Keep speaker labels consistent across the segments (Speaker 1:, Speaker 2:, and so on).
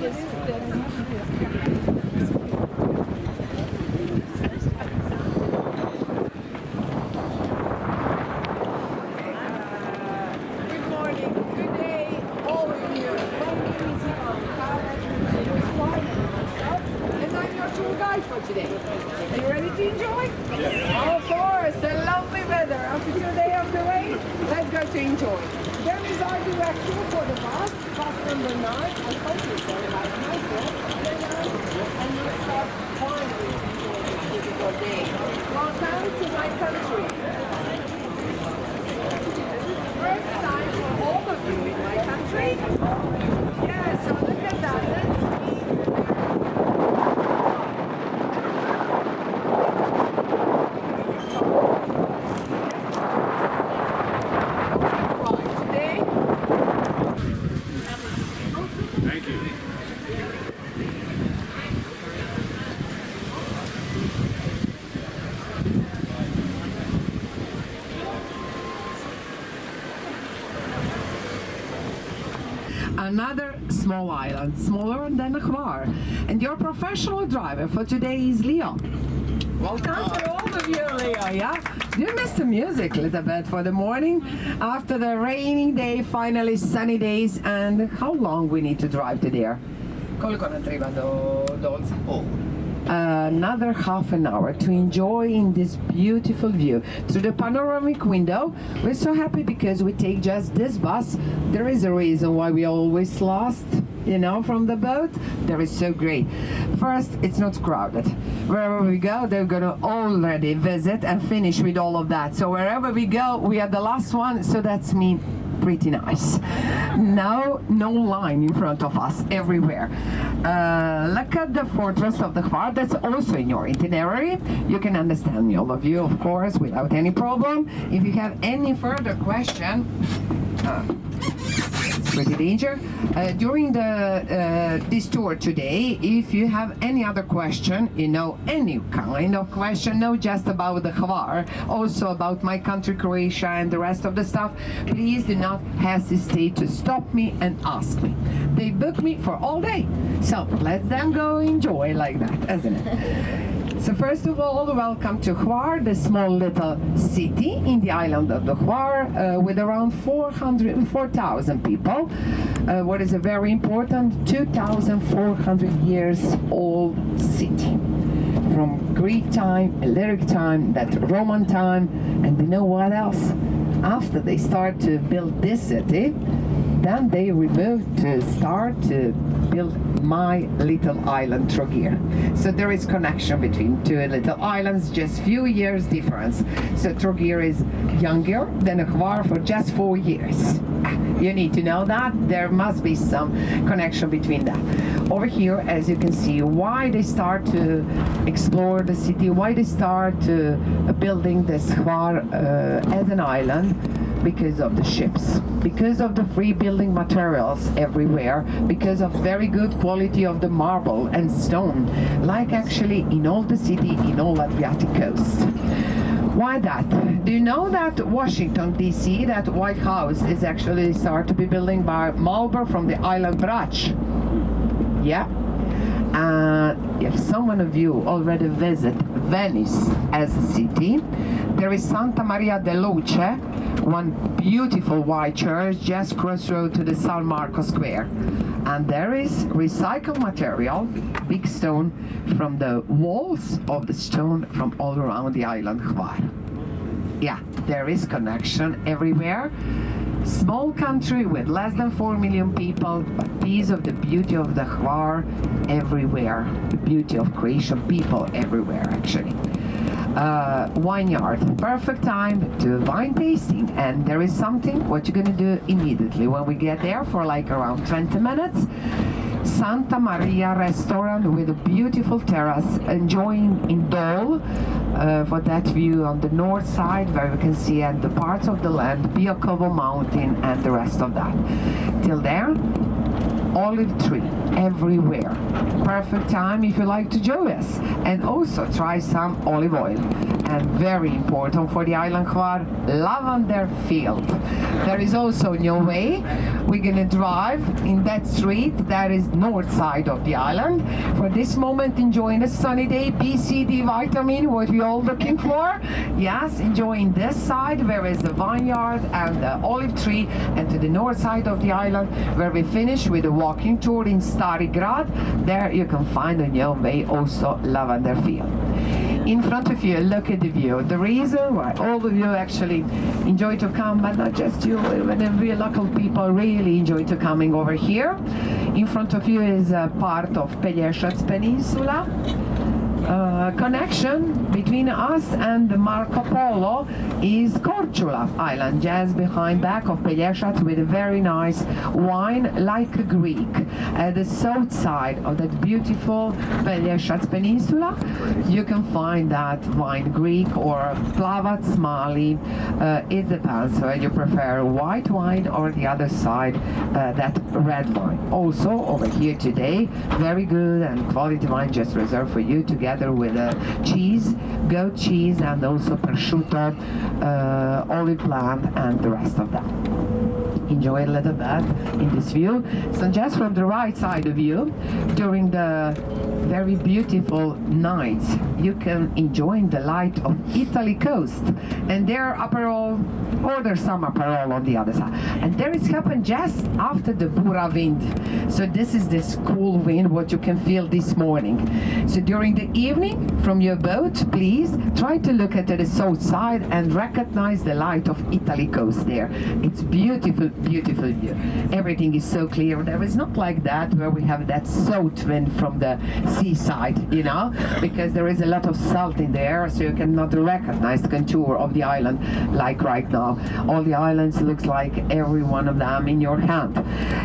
Speaker 1: morning, good day, all of you. And I'm your tour guide for today. Are you ready to enjoy? Yes. Of course, the lovely weather. After 2 days of the rain, let's go to enjoy. There is our direction for the bus number 9. I hope you say like myself. And we start finally enjoying this beautiful day. Welcome to my country. First time for all of you in my country. Yeah, so look at that. Let's
Speaker 2: Thank you.
Speaker 1: another small island, smaller than Hvar. And your professional driver for today is Leo. Welcome to all of you, Leo, yeah? Do you miss the music a little bit for the morning? After the rainy day, finally sunny days, and how long we need to drive to there? Koliko nam treba do Olca? Another half an hour to enjoy in this beautiful view through the panoramic window. We're so happy because we take just this bus. There is a reason why we always lost, you know, from the boat. There is so great. First, it's not crowded. Wherever we go, they're gonna already visit and finish with all of that. So wherever we go, we are the last one. So that's me. Pretty nice. Now, no line in front of us everywhere. Look at the fortress of the Hvar. That's also in your itinerary. You can understand me, all of you, of course, without any problem. If you have any further question, pretty danger. During this tour today, if you have any other question, you know, any kind of question, not just about the Hvar, also about my country, Croatia, and the rest of the stuff, please do not hesitate to stop me and ask me. They book me for all day, so let's then go enjoy like that, isn't it? So first of all, welcome to Hvar, the small little city in the island of the Hvar, with around 4,000 people. What is a very important 2,400 years old city. From Greek time, Illyric time, that Roman time, and you know what else? After they start to build this city, then they removed to start to build my little island, Trogir. So there is connection between two little islands, just few years difference. So Trogir is younger than Hvar for just 4 years. You need to know that. There must be some connection between that. Over here, as you can see, why they start to explore the city, why they start to building this Hvar as an island, because of the ships, because of the free building materials everywhere, because of very good quality of the marble and stone, like actually in all the city, in all Adriatic coast. Why that? Do you know that Washington DC, that White House, is actually started to be building by Marlborough from the island Brač? Yeah. If someone of you already visit Venice as a city, there is Santa Maria de Luce, one beautiful white church just crossroad to the San Marco Square. And there is recycled material, big stone, from the walls of the stone from all around the island Hvar. Yeah, there is connection everywhere. Small country with less than 4 million people, but piece of the beauty of the Hvar everywhere. The beauty of Croatian people everywhere, actually. Vineyard, perfect time to wine tasting, and there is something what you're gonna do immediately when we get there for like around 20 minutes. Santa Maria restaurant with a beautiful terrace, enjoying in Dole for that view on the north side where we can see at the parts of the land, Biokovo mountain and the rest of that. Till there, olive tree everywhere. Perfect time if you like to join us, and also try some olive oil. and very important for the island Hvar, lavender field. There is also a new way. We're gonna drive in that street that is north side of the island. For this moment, enjoying a sunny day, B, C, D vitamin, what we all looking for. Yes, enjoying this side where is the vineyard and the olive tree, and to the north side of the island where we finish with a walking tour in Starigrad. There you can find a new way, also lavender field. In front of you, look at the view. The reason why all of you actually enjoy to come, but not just you, even we local people really enjoy to coming over here. In front of you is a part of Pelješac Peninsula. Connection between us and Marco Polo is Korčula Island, just behind back of Pelješac, with a very nice wine like a Greek. At the south side of that beautiful Pelješac Peninsula, you can find that wine Greek or Plavac Mali. It depends whether you prefer white wine or the other side, that red wine. Also over here today, very good and quality wine just reserved for you together with cheese, goat cheese, and also prosciutto, olive plant, and the rest of that. Enjoy a little bit in this view. So just from the right side of you, during the very beautiful nights, you can enjoy the light of Italy coast, and there Aperol, order some Aperol on the other side. And there it's happened just after the Bura wind. So this is this cool wind what you can feel this morning. So during the evening from your boat, please try to look at the south side and recognize the light of Italy coast there. It's beautiful, beautiful view. Everything is so clear. There is not like that where we have that south wind from the seaside, you know, because there is a lot of salt in the air, so you cannot recognize the contour of the island like right now. All the islands looks like every one of them in your hand.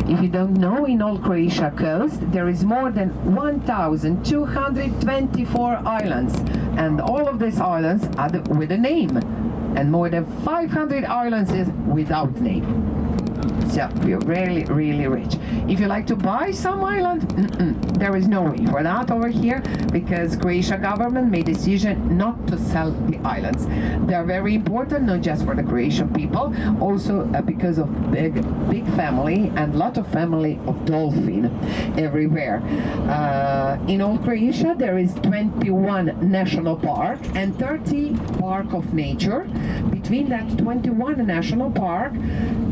Speaker 1: If you don't know, in all Croatia coast there is more than 1,224 islands, and all of these islands are with a name, and more than 500 islands is without name. So we're really, really rich. If you like to buy some island, there is no way for that over here, because Croatia government made decision not to sell the islands. They are very important, not just for the Croatian people, also because of big family and lot of family of dolphin everywhere. In all Croatia, there is 21 national park and 30 park of nature. Between that 21 national park,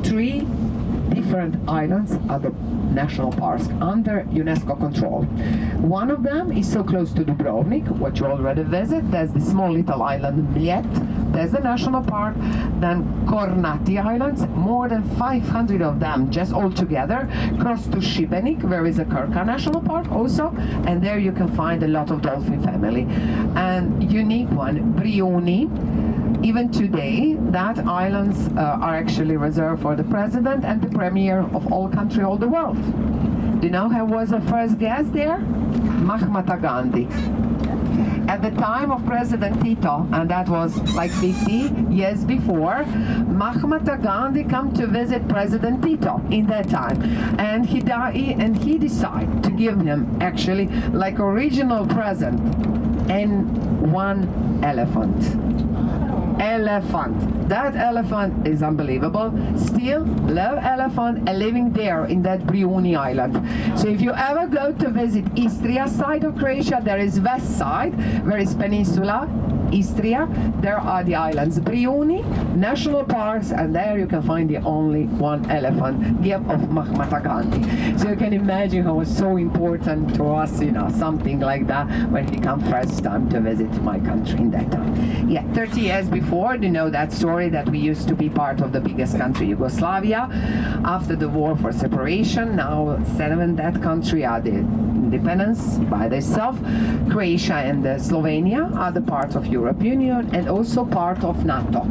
Speaker 1: 3 different islands are the national parks under UNESCO control. One of them is so close to Dubrovnik, what you already visit. There's the small little island Mljet. There's the national park. Then Kornati Islands, more than 500 of them just all together. Cross to Šibenik, where is a Krka National Park also, and there you can find a lot of dolphin family. And unique one, Brijuni. Even today, that islands are actually reserved for the president and the premier of all country, all the world. Do you know who was the first guest there? Mahatma Gandhi. At the time of President Tito, and that was like 50 years before, Mahatma Gandhi come to visit President Tito in that time, and he decided to give him actually like original present and one elephant. That elephant is unbelievable. Still love elephant and living there in that Brijuni island. So if you ever go to visit Istria side of Croatia, there is west side where is peninsula Istria. There are the islands Brijuni, national parks, and there you can find the only one elephant, gift of Mahatma Gandhi. So you can imagine how it was so important to us, you know, something like that when he come first time to visit my country in that time. Yeah, 30 years before, you know that story that we used to be part of the biggest country, Yugoslavia. After the war for separation, now 7 that country are the independence by themselves. Croatia and Slovenia are the part of European Union and also part of NATO.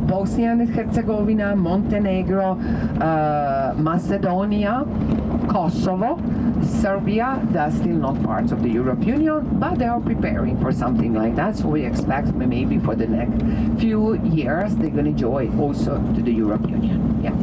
Speaker 1: Bosnia and Herzegovina, Montenegro, Macedonia, Kosovo, Serbia, they're still not part of the European Union, but they are preparing for something like that. So we expect maybe for the next few years they're going to join also to the European Union. Yeah.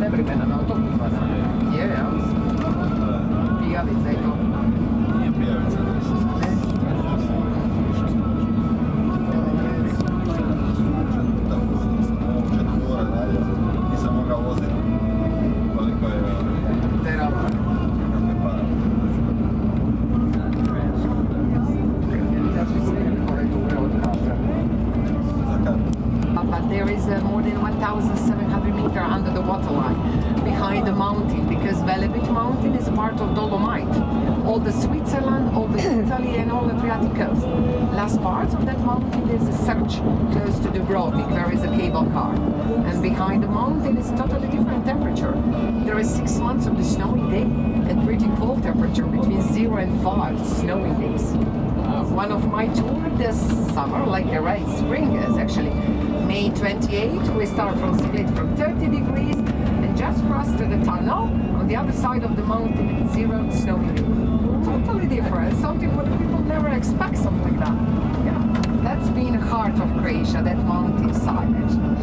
Speaker 1: nevremena autoputa. Je, ja. Pijavica je to.
Speaker 2: Nije pijavica, da se nisam mogao voziti koliko je
Speaker 1: Terava. But there is more than 1,700 meters under the waterline behind the mountain, because Velebit mountain is part of Dolomite. All the Switzerland, all the Italy and all the Adriatic coast. Last part of that mountain is a Sept, close to Dubrovnik, where is a cable car. And behind the mountain is totally different temperature. There is 6 months of the snowy day and pretty cold temperature between 0 and 5 snowy days. One of my tours this summer, like a right spring, is actually May 28. We start from Split from 30 degrees and just cross to the tunnel on the other side of the mountain at 0 snowy day. Totally different, something what people never expect, something like that. Yeah, that's been heart of Croatia, that mountain side actually.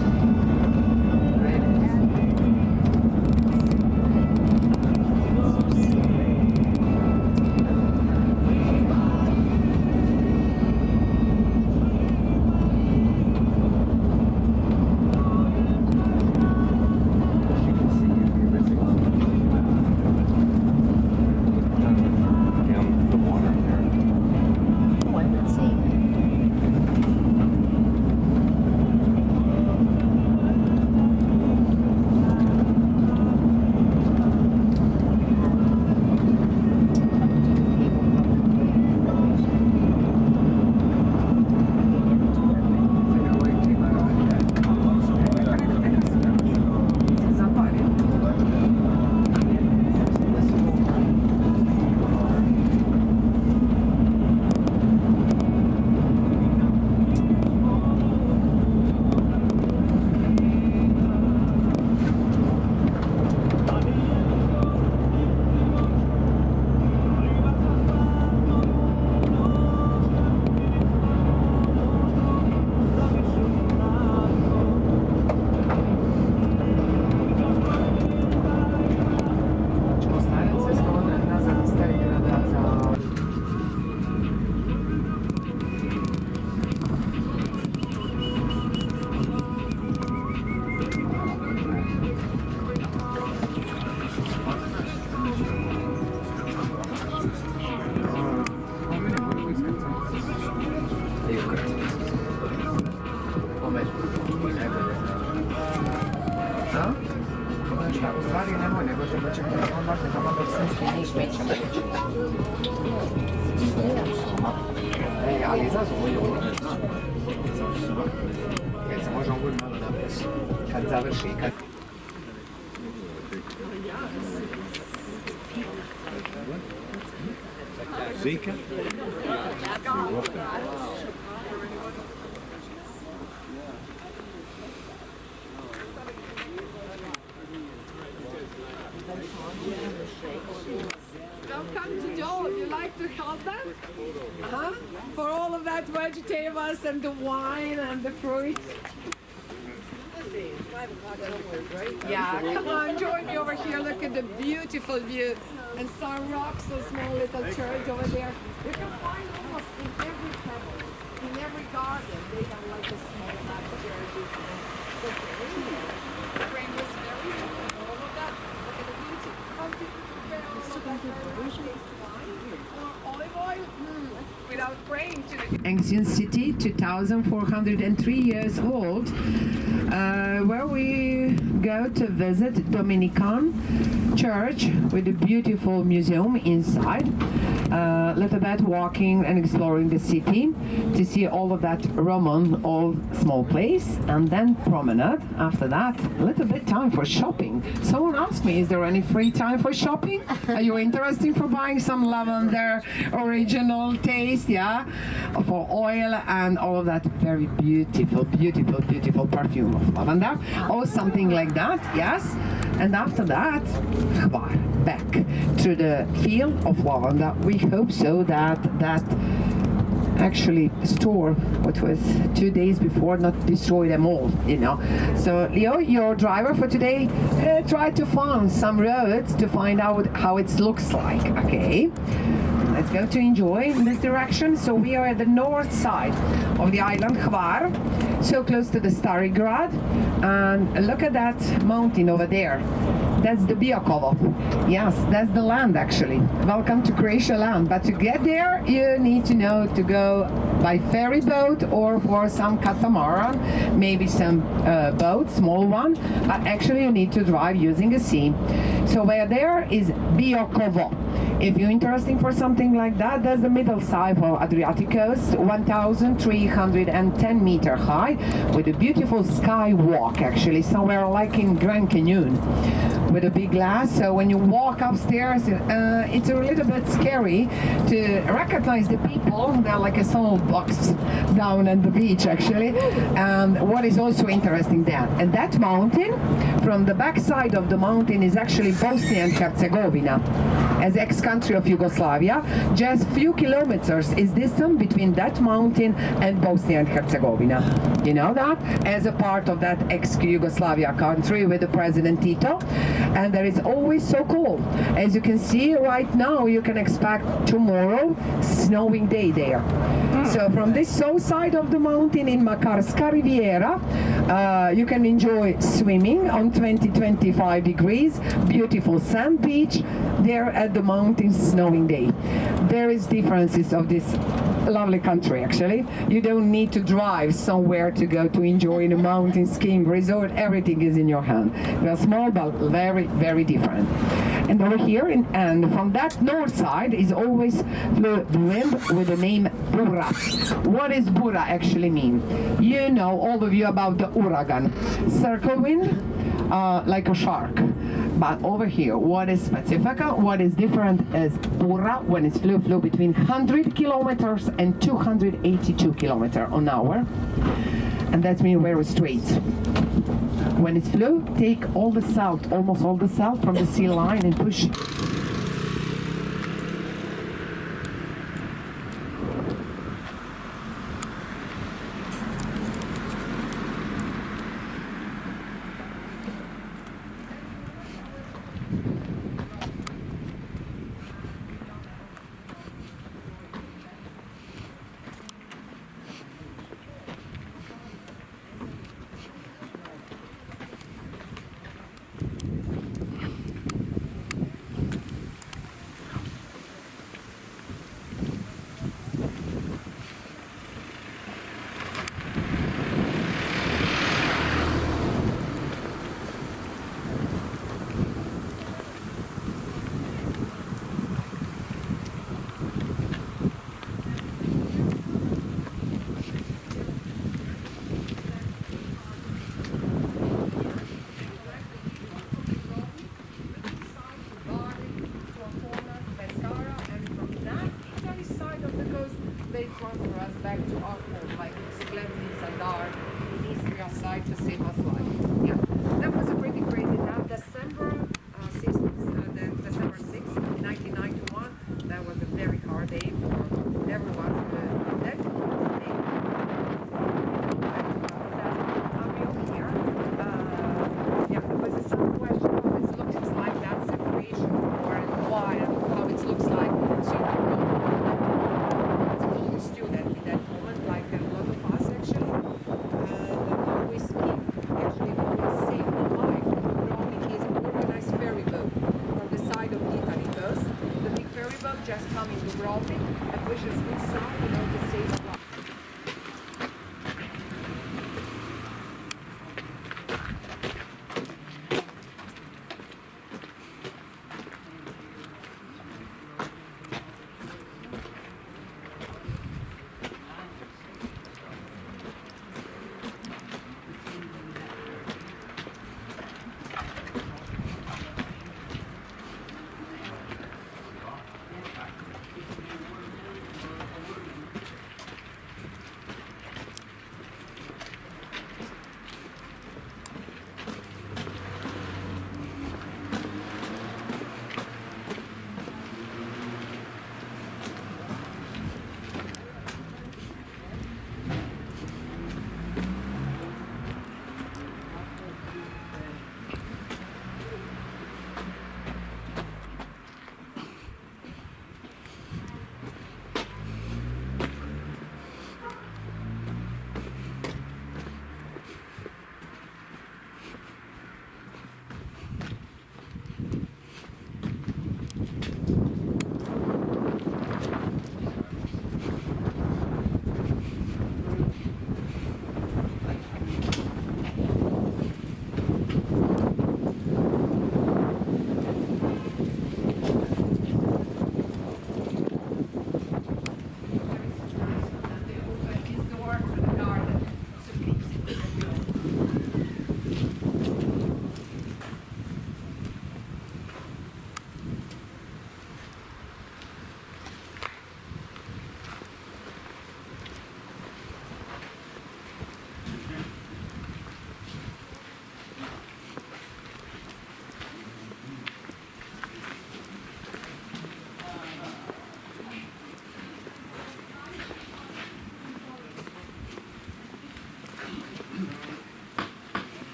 Speaker 1: U stvari nemoj, nego treba čekati onda tamo dok se snimiš, mi ćemo reći. Ali izazovu ljudi. Jer se možemo biti malo napis. Kad završi, kad...
Speaker 2: Zeker?
Speaker 3: Welcome to Joe. Would you like to help them? Huh? For all of that vegetables and the wine and the fruit. Yeah, come on, join me over here. Look at the beautiful view. And some rocks, a small little church over there. You can find almost in every pebble, in every garden, they have like a small black church. The rain was very good. All of that. Look at the beauty. How did you prepare all of that? Olive oil? Without praying to the
Speaker 1: Ancient city, 2,403 years old, where we go to visit Dominican church with a beautiful museum inside. Little bit walking and exploring the city to see all of that Roman old small place, and then promenade. After that, a little bit time for shopping. Someone asked me, is there any free time for shopping? Are you interested for buying some lavender original taste, yeah, for oil and all of that very beautiful, beautiful, beautiful perfume of lavender, or something like that, yes. And after that, Hvar, back to the field of lavender. We hope so that actually store what was 2 days before, not destroy them all, you know. So Leo, your driver for today, try to find some roads to find out how it looks like, okay? Let's go to enjoy in this direction. So we are at the north side of the island Hvar, so close to the Starry Grad, and look at that mountain over there. That's the Biokovo. Yes, that's the land actually. Welcome to Croatia land. But to get there, you need to know to go by ferry boat or for some catamaran, maybe some boat, small one. But actually, you need to drive using a sea. So where there is Biokovo. If you're interested for something like that, that's the middle side of Adriatic coast, 1,310 meter high, with a beautiful skywalk actually, somewhere like in Grand Canyon, with a big glass. So when you walk upstairs, it's a little bit scary to recognize the people. They're like a small box down at the beach actually. And what is also interesting there, and that mountain, from the back side of the mountain is actually Bosnia and Herzegovina, as ex-country of Yugoslavia. Just few kilometers is distance between that mountain and Bosnia and Herzegovina. You know that? As a part of that ex-Yugoslavia country with the President Tito. And there is always so cold. As you can see right now, you can expect tomorrow snowing day there. So from this south side of the mountain in Makarska Riviera, you can enjoy swimming on 20-25 degrees, beautiful sand beach there at the mountain snowing day. There is differences of this lovely country actually. You don't need to drive somewhere to go to enjoy the mountain skiing resort. Everything is in your hand. We are small but very, very different. And over here, and from that north side is always the wind with the name Bura. What does Bura actually mean? You know, all of you about the uragan. Circle wind, like a shark. But over here, what is Pacifica? What is different is Bura, when it's flew between 100 kilometers and 282 kilometers an hour. And that means very straight. When it's flew, take all the salt, almost all the salt from the sea line and push. They transfer us back to our home, like Sklendis and Dar, in Istria side to save us life. Yeah, that was a pretty crazy time. December 6th, December 6th, 1991, that was a very hard day for everyone. That was the day. Over here. Yeah, there was some question how it looks like that separation, or and why, and how it looks like. So student in that moment, like a lot of us actually, always keep, actually always save the life. Dubrovnik is an organized ferry boat from the side of Italy coast. The big ferry boat just comes in Dubrovnik and pushes inside, you know, to save the life.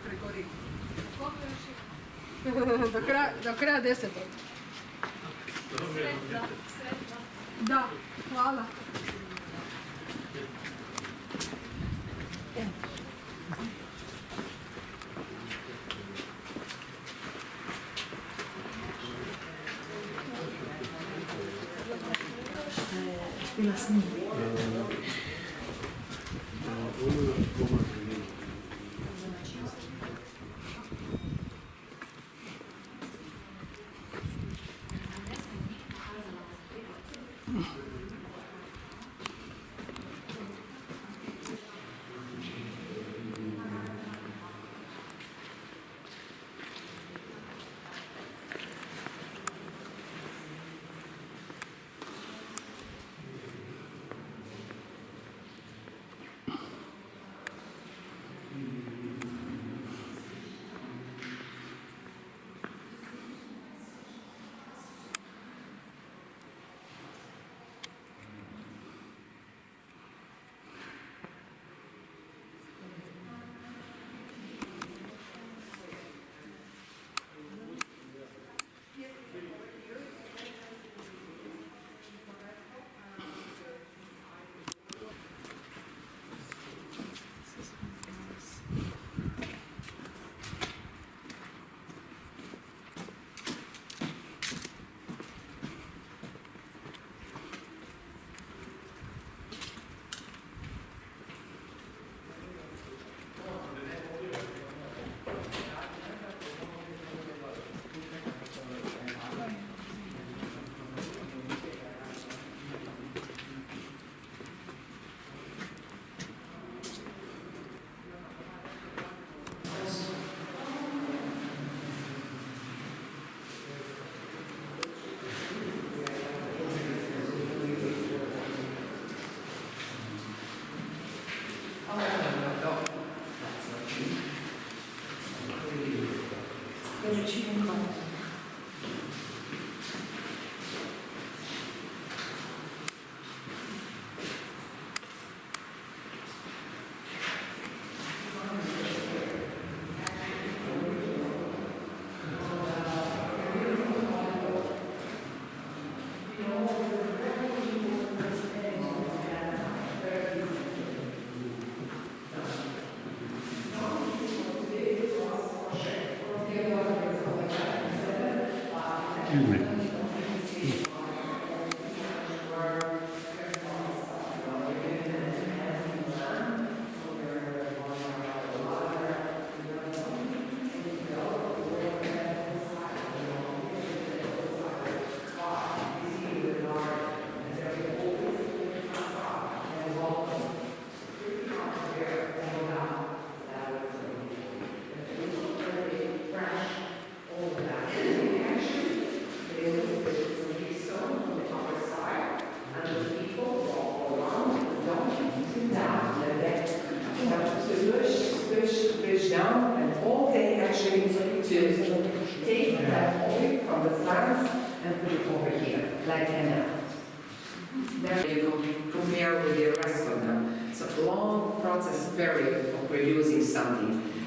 Speaker 3: preko Rige. Do kraja 10. Da, hvala.
Speaker 4: Bila sam.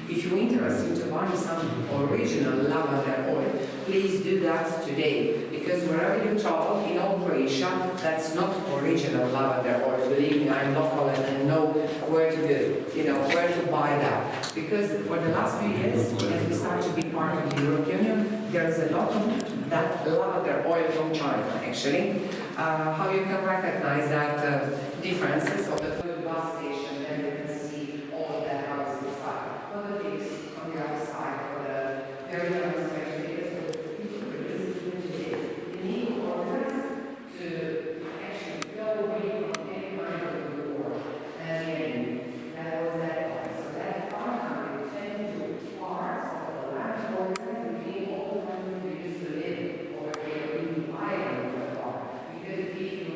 Speaker 1: If you're interested to buy some original lavender oil, please do that today, because wherever you travel in all Croatia, that's not original lavender oil. Believe me, I'm local and I know where to go, where to buy that. Because for the last few years, as we start to be part of the European Union, there's a lot of that lavender oil from China, actually. How you can recognize that differences of the bus station, and you can see all the houses inside. On the pigs on the other side, for the very demonstration, because the people produce today, they need orders to actually go away from any kind of war. And that was that part. So that 522 parts of the land orders became all the time we used to live over here in the island of the park. Because if you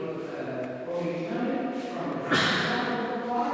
Speaker 1: originally from the side of the park,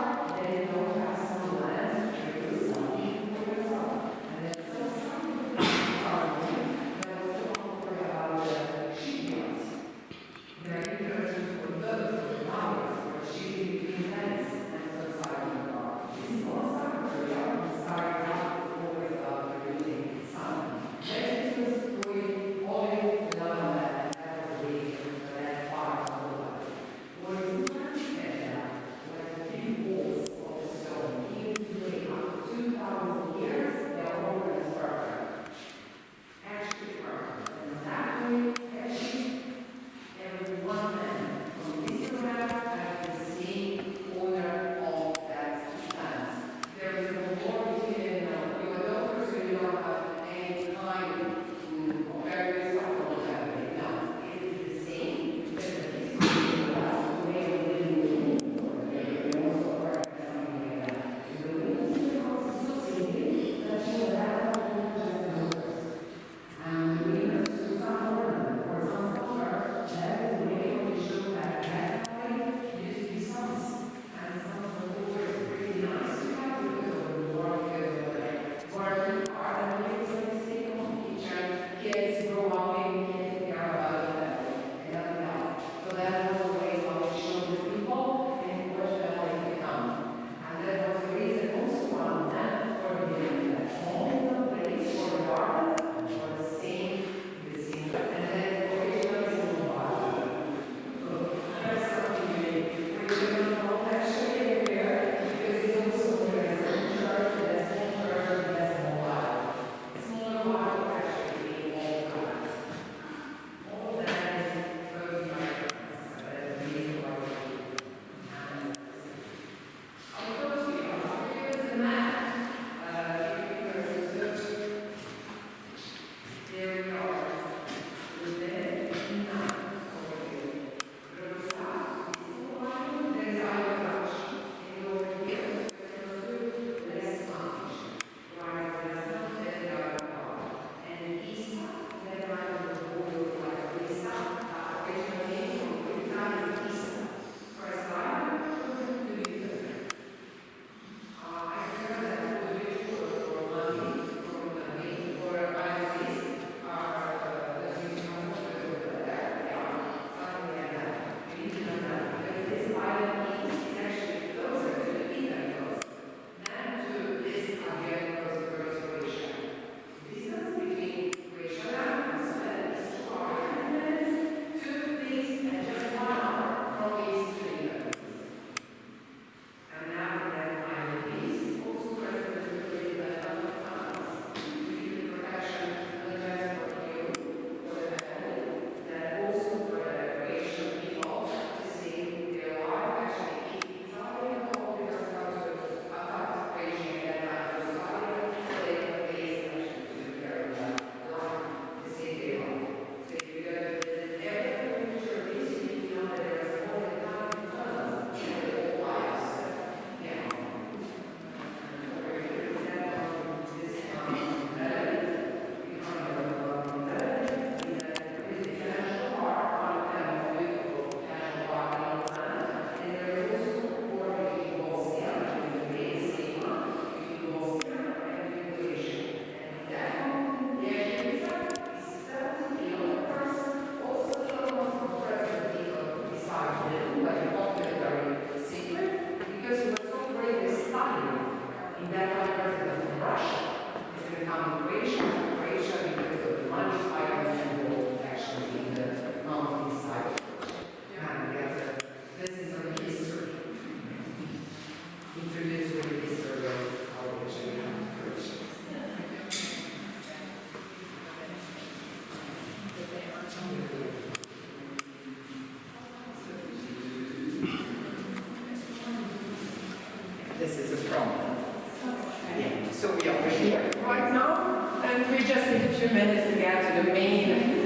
Speaker 1: few minutes to get to the main.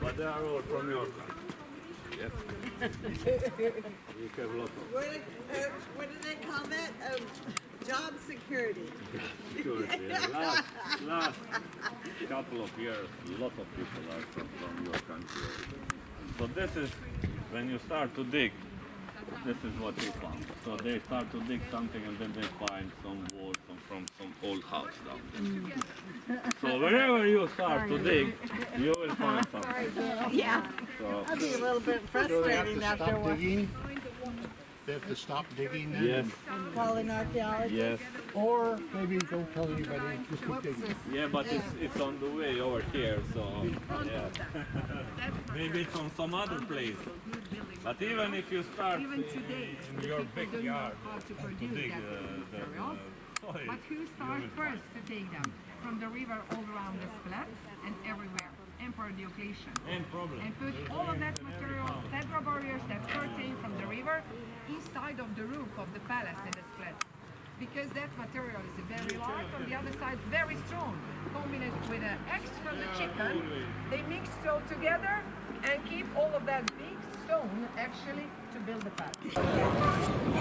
Speaker 2: But they are all from your country. Yes. We have a lot of
Speaker 4: What do they call that? Job security.
Speaker 2: security. Last couple of years, a lot of people are from your country. So this is, when you start to dig, this is what they found. So they start to dig something and then they find some walls from some old house down there. So wherever you start to dig, you will find something.
Speaker 4: Yeah,
Speaker 2: So,
Speaker 4: that'd be a little bit frustrating after a while.
Speaker 5: They have to stop digging then?
Speaker 2: yes,
Speaker 4: Call an archaeologist.
Speaker 2: yes.
Speaker 5: Or maybe don't tell anybody, just keep digging.
Speaker 2: Yeah, but it's on the way over here, so yeah. Maybe it's on some other place. But even if you start in your backyard to dig the soil,
Speaker 6: But who starts first to take them? From the river all around the splat and everywhere, and for the occasion.
Speaker 2: and problem.
Speaker 6: And put all of that material, cedar barriers that pertain from the river, inside of the roof of the palace in the splat. Because that material is very light, on the other side very strong. Combined with an eggs from the chicken, they mix it all together and keep all of that big stone actually to build the palace.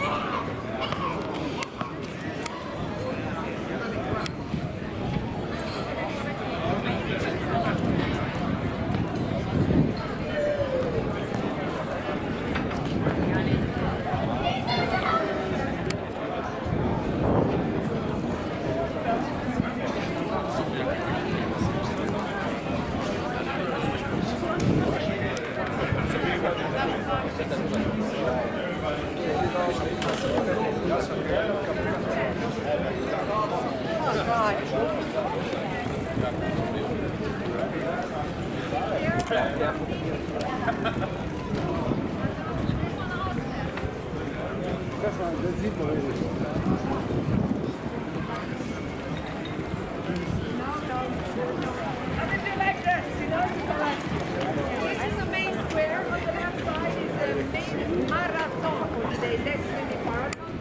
Speaker 6: This is the main square. On the left side is the main marathon for today. That's the marathon.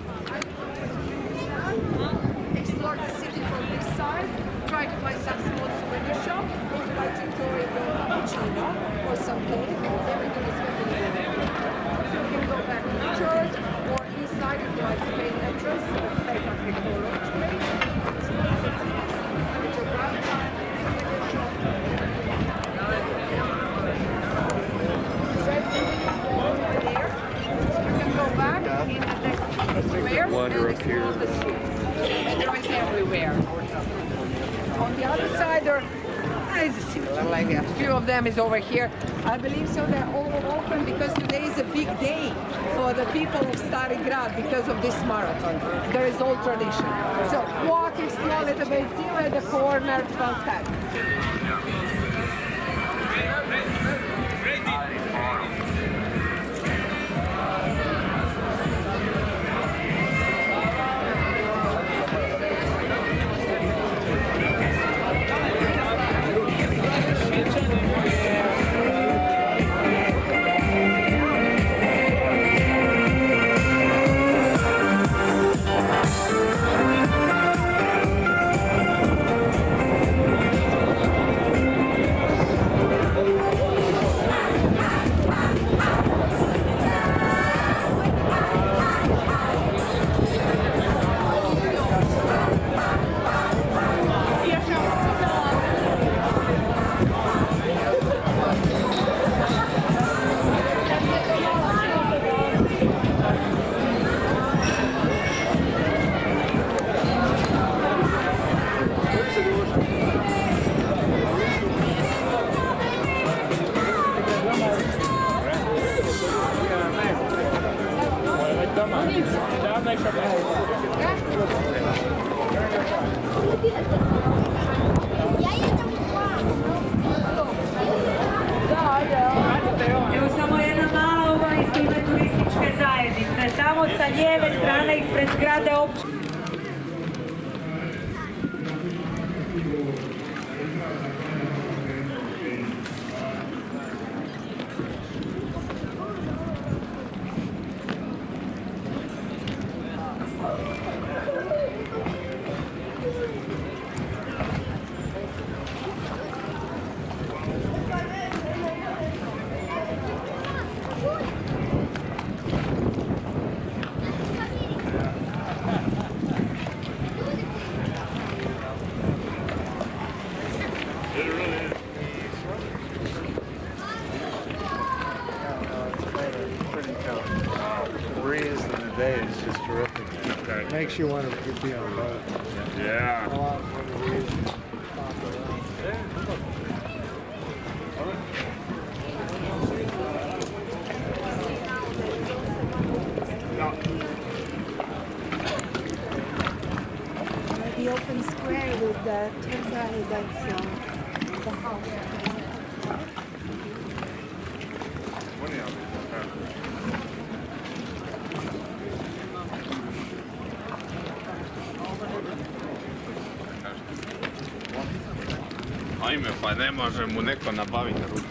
Speaker 6: Explore the city from this side. Try to find some small souvenir shop. If you like to enjoy the cappuccino or some cake, everything is very good. You can go back to the church or inside if you like to pay the entrance. Take up the orange plate. With your grandpa. Water up here. And there is everywhere. On the other side, there is similar like that. A few of them is over here. I believe so. They're all open because today is a big day for the people of Stari Grad because of this marathon. There is old tradition. So walk, explore a little bit, see where the corner about that.
Speaker 5: makes you want to be on a boat.
Speaker 2: Yeah.
Speaker 5: Go out on the waves and pop around.
Speaker 7: The open square with the temporary that's the house.
Speaker 2: Ajme, pa ne može mu neko nabaviti ruku.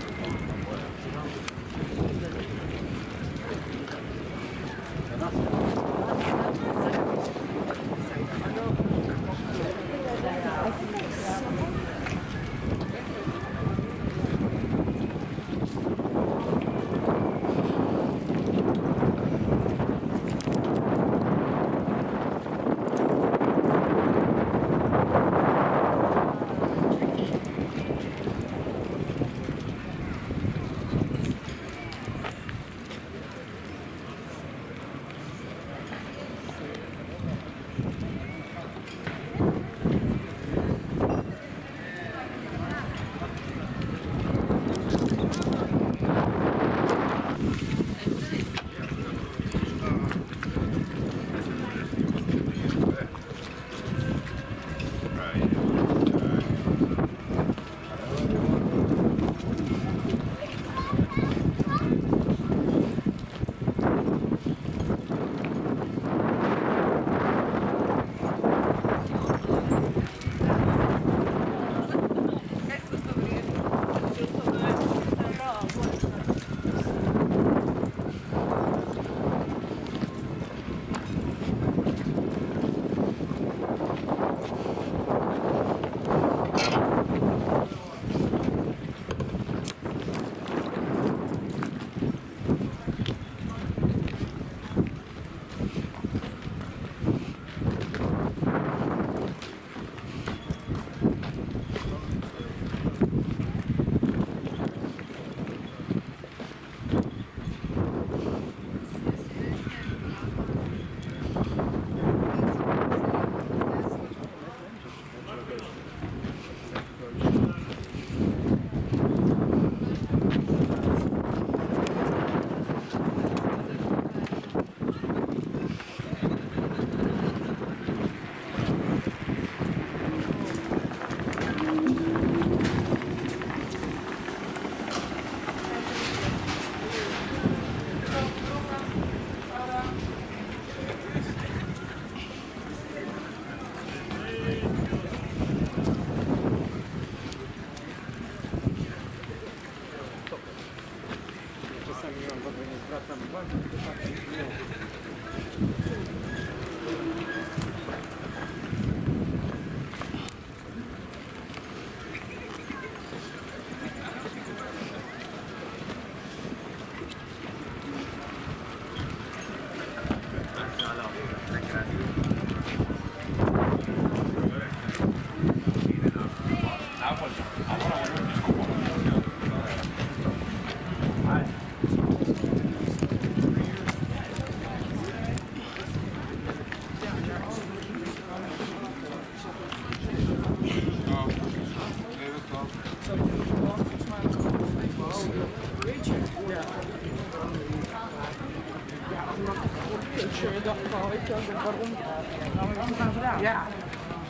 Speaker 6: Ja,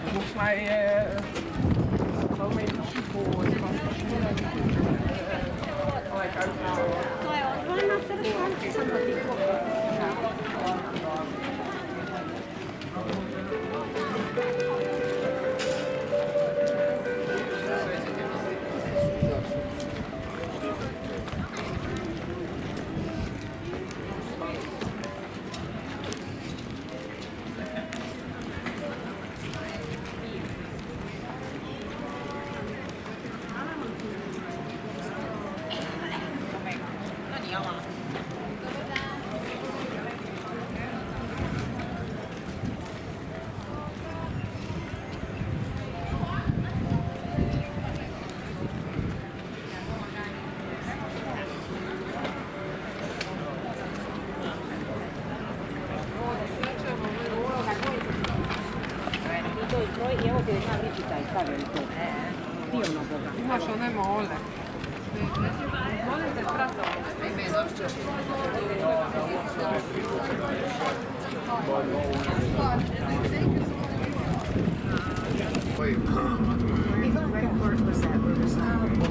Speaker 6: volgens mij gewoon met een voetbal. Gelijk Imaš one mole. Molite, prasa.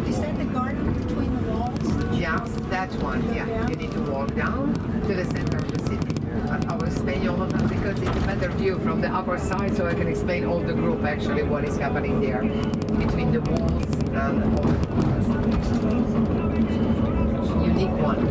Speaker 7: Is that the garden between the walls?
Speaker 1: Yeah, that one, yeah. You need to walk down to the center of the city. But I will explain you all of them because it's a better view from the upper side, so I can explain all the group actually what is happening there between the walls and all the unique one.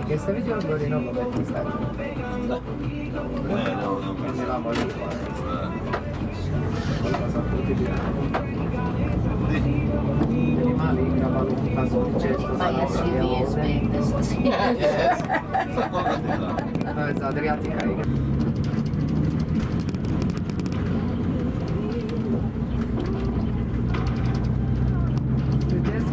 Speaker 1: Jeste vidjeli gore nogometni stadion? Ne, la volim. Koliko sam puti bio? Mali igra balon, pa su često zanosili ovdje. To je za Adriatika igra.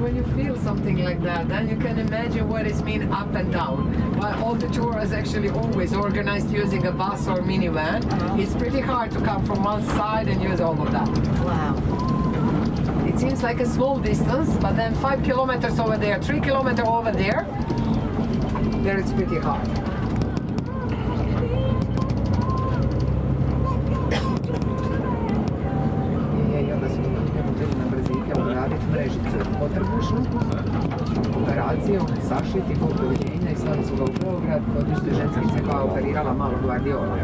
Speaker 1: When you feel something like that, then you can imagine what it means up and down. While all the tour is actually always organized using a bus or minivan, it's pretty hard to come from one side and use all of that.
Speaker 7: Wow.
Speaker 1: It seems like a small distance, but then 5 kilometers over there, 3 kilometers over there, it's pretty hard. Mrežicu potrbušnu, operaciju, sašiti kod povjerenja i slali su ga u Beograd, kod isto ženskice koja operirala malo Guardiola.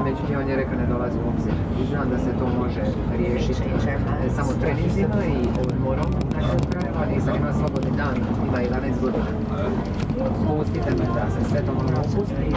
Speaker 1: Međutim, on je rekao ne dolazi u obzir. I znam da se to može riješiti samo treninzima i odmorom na kraju krajeva. Nisam imala slobodni dan, ima 11 godina. Pustite me da se sve to malo opusti.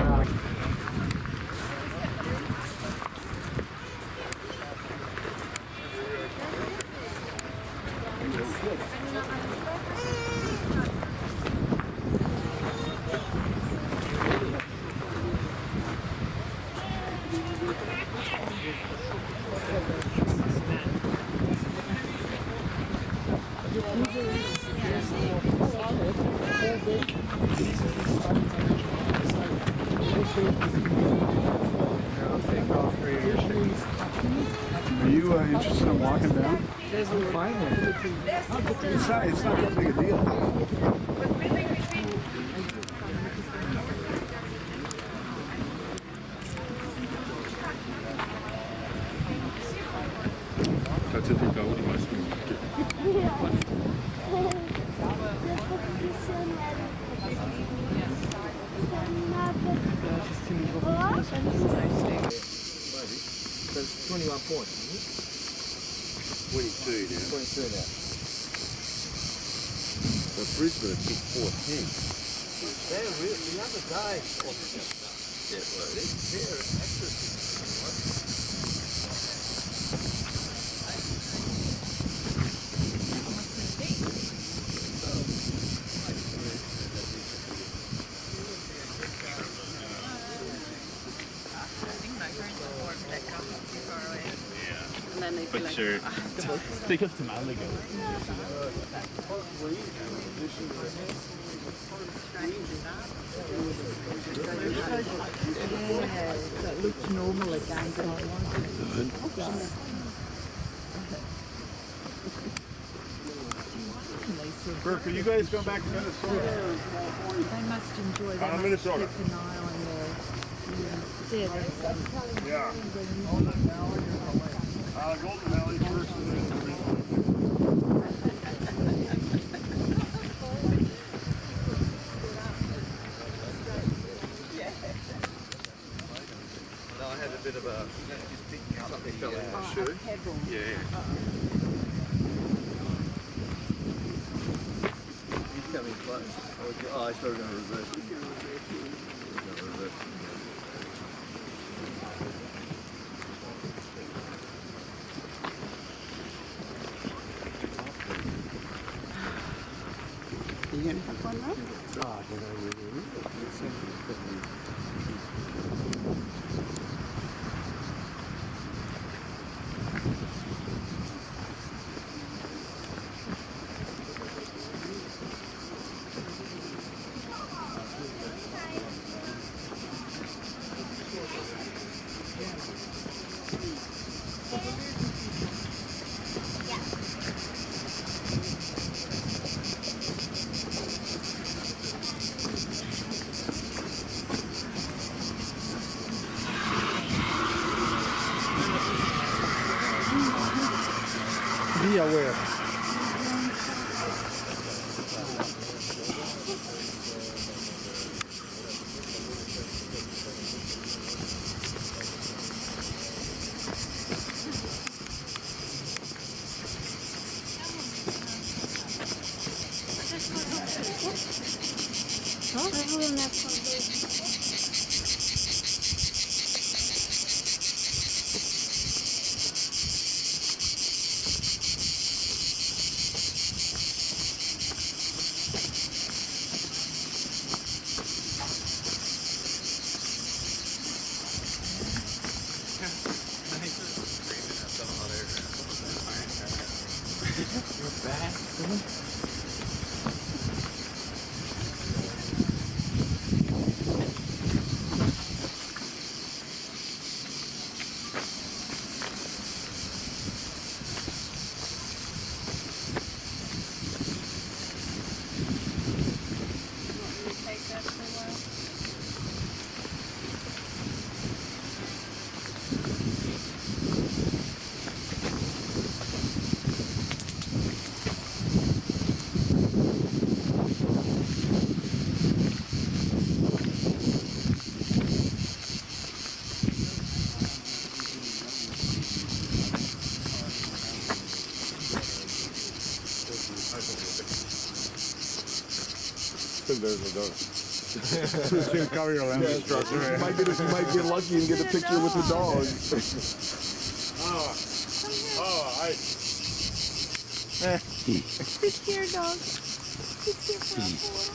Speaker 5: Are you interested in walking down? Fine. It's not that big a deal. Kad se ti kao imaš
Speaker 1: There's 21 points.
Speaker 5: 22 now.
Speaker 1: 22 now.
Speaker 5: But Brisbane took 14.
Speaker 1: They're really the other guys.
Speaker 2: But sure, take us to Malaga.
Speaker 7: That looks normal again.
Speaker 5: Burke, are you guys going back to Minnesota?
Speaker 7: They must enjoy that.
Speaker 5: Minnesota.
Speaker 7: Keep an eye on their
Speaker 5: Yeah. Golden Valley first and then
Speaker 8: No, I had a bit of a something fell in my shoe. Yeah. He's coming close. I started going to reverse.
Speaker 7: You going to have one now?
Speaker 5: Be aware. There's a dog. She's gonna cover your lens.
Speaker 8: You might get lucky and get a picture with the dog.
Speaker 7: Sit here, dog. Sit here for a while.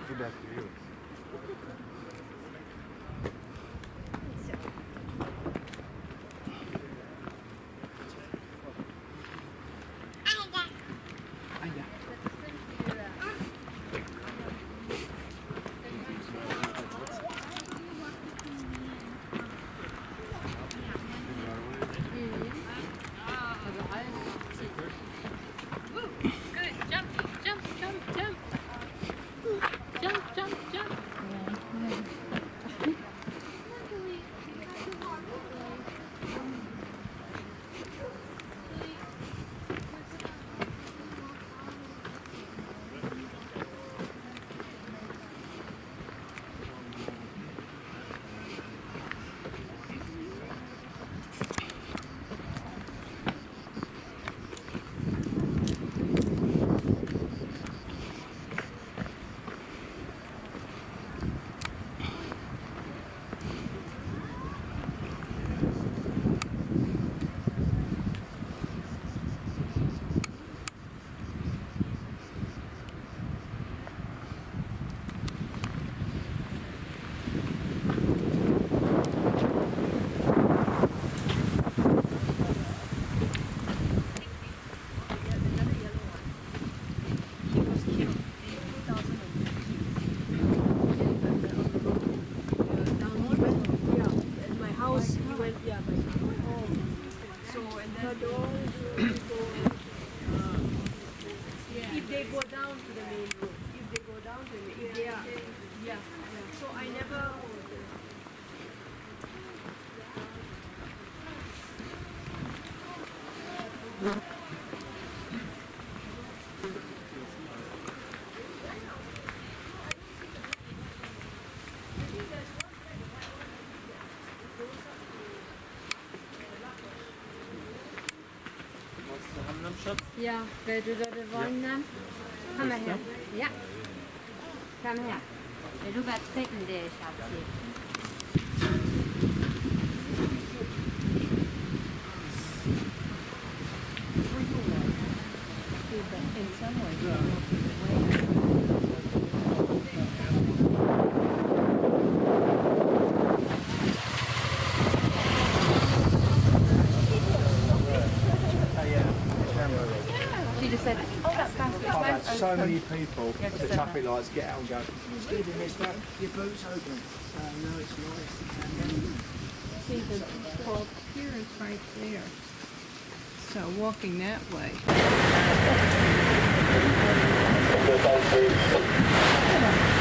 Speaker 5: Go back to you.
Speaker 9: Jump, jump, jump. Jump, jump, jump. Ja, vil du da det vannet? Kom her. Ja. Kom her. Vil du bare trække det, Schatzi?
Speaker 3: In some ways,
Speaker 9: She just said, oh, that's fancy.
Speaker 8: I've had so many people at the traffic lights get out and go, excuse me, mister, your boot's open. No, it's nice.
Speaker 3: see the whole pier is right there. So walking that way.
Speaker 10: Okay, thank you.